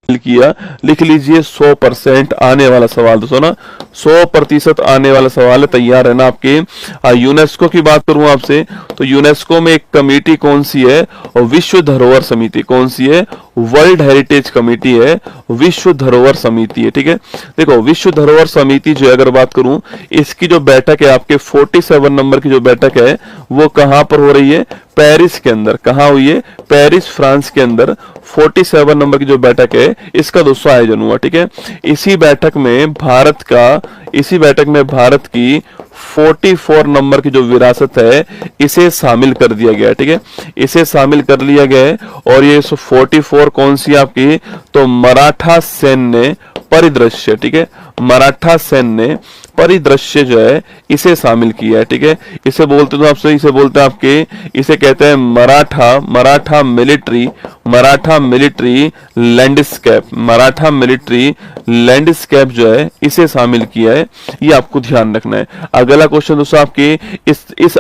किया, लिख लीजिए 100% आने वाला सवाल दोस्तों ना, 100% आने वाला सवाल है, तैयार है ना आपके। यूनेस्को की बात करूं आपसे तो यूनेस्को में एक कमेटी कौन सी है, और विश्व धरोहर समिति कौन सी है, वर्ल्ड हेरिटेज कमेटी है, विश्व धरोहर समिति है। ठीक है, देखो विश्व धरोहर समिति जो अगर बात करूं, इसकी जो बैठक है आपके 47 नंबर की जो बैठक है वो कहां पर हो रही है, पेरिस के अंदर। कहां हुई है, पेरिस फ्रांस के अंदर 47 नंबर की जो बैठक है इसका दोस्तों आयोजन हुआ। ठीक है, इसी बैठक में भारत की 44 नंबर की जो विरासत है इसे शामिल कर दिया गया। ठीक है, इसे शामिल कर लिया गया है, और ये 44 कौन सी आपकी, तो मराठा सैन्य परिदृश्य। ठीक है, मराठा सैन्य परिदृश्य जो है इसे शामिल किया है। ठीक है, इसे बोलते तो आपसे, इसे बोलते हैं आपके, इसे कहते हैं Maratha military landscape, Maratha military landscape जो है इसे शामिल किया है, ये आपको ध्यान रखना है। अगला क्वेश्चन दोस्तों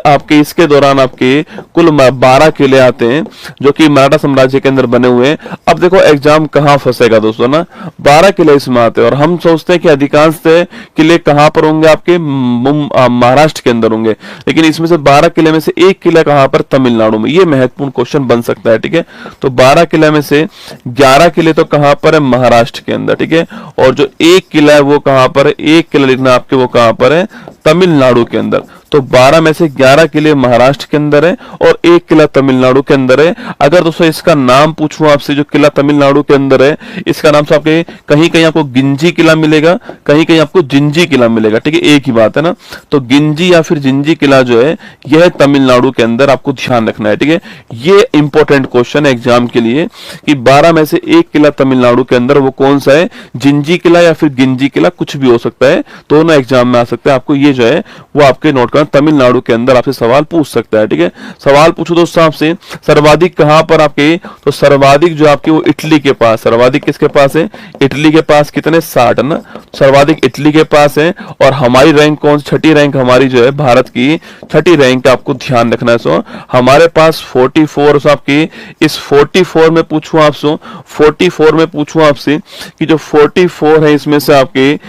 आपके इसके दौरान आपके कुल 12 किले आते हैं जो कि मराठा साम्राज्य के अंदर बने हुए हैं। अब देखो एग्जाम कहां फंसेगा दोस्तों ना, 12 किले इसमें आते हैं, और हम सोचते हैं कि अधिकांश किले कहां पर होंगे, आपके महाराष्ट्र के अंदर होंगे, लेकिन इसमें से 12 किले में से एक किला कहां पर, तमिलनाडु में। ये महत्वपूर्ण क्वेश्चन बन सकता है। ठीक है, तो 12 किले में से 11 किले तो कहां पर है, महाराष्ट्र के अंदर। ठीक है, और जो एक किला है वो कहां पर है, एक किला लिखना आपके, वो कहां पर है, तमिलनाडु के अंदर। तो 12 में से 11 किले महाराष्ट्र के अंदर है और एक किला तमिलनाडु के अंदर है। अगर दोस्तों इसका नाम पूछूं आपसे, जो किला तमिलनाडु के अंदर है इसका नाम से आपके कहीं कहीं आपको गिंजी किला मिलेगा, कहीं कहीं आपको जिंजी किला मिलेगा। ठीक है, एक ही बात है ना, तो गिंजी या फिर जिंजी किला जो है यह तमिलनाडु के अंदर, आपको ध्यान रखना है। ठीक है, ये इंपॉर्टेंट क्वेश्चन है एग्जाम के लिए कि 12 में से एक किला तमिलनाडु के अंदर, वो कौन सा है, जिंजी किला या फिर गिंजी किला, कुछ भी हो सकता है, दोनों एग्जाम में आ सकता है। आपको ये जो है वो आपके नोट करना, तमिलनाडु के अंदर आपसे सवाल पूछ सकता है। ठीक है, सवाल पूछो दोस्तों आपसे, सर्वाधिक कहां पर आपके, तो सर्वाधिक जो आपके वो इटली के पास, सर्वाधिक किसके पास है, इटली के पास। कितने, 60 ना, सर्वाधिक इटली के पास है। और हमारी रैंक कौन, छठी रैंक हमारी जो है भारत की छठी रैंक, आपको ध्यान रखना है। सो हमारे पास 44 आपकी, इस 44 में पूछूं आपसे, 44 में पूछूं आपसे कि जो 44 है इसमें से आपके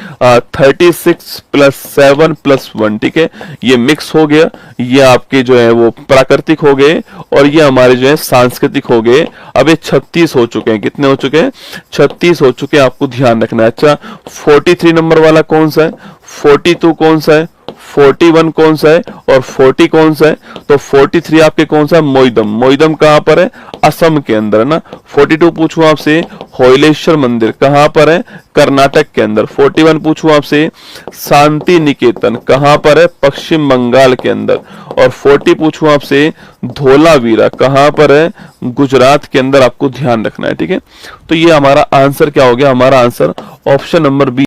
36 + 7 + 1, ठीक है, ये मिक्स हो गया, ये आपके जो है वो प्राकृतिक हो गए, और ये हमारे जो है सांस्कृतिक हो गए। अब ये 36 हो चुके हैं, कितने हो चुके हैं, 36 हो चुके हैं, आपको ध्यान रखना है। अच्छा, 43 नंबर वाला कौन सा है, 42 कौन सा है, 41 कौन सा है, और 40 कौन सा है, तो 43 आपके कौन सा है, मोइदम कहां पर है, असम के अंदर है ना। 42 पूछूं आपसे, होयलेश्वर मंदिर कहां पर है, कर्नाटक के अंदर। 41 पूछूं आपसे, शांति निकेतन कहां पर है, पश्चिम बंगाल के अंदर। और 40 पूछूं आपसे, धोलावीरा कहां पर है, गुजरात के अंदर, आपको ध्यान रखना है। ठीक है, तो ये हमारा आंसर क्या हो गया, हमारा आंसर ऑप्शन नंबर बी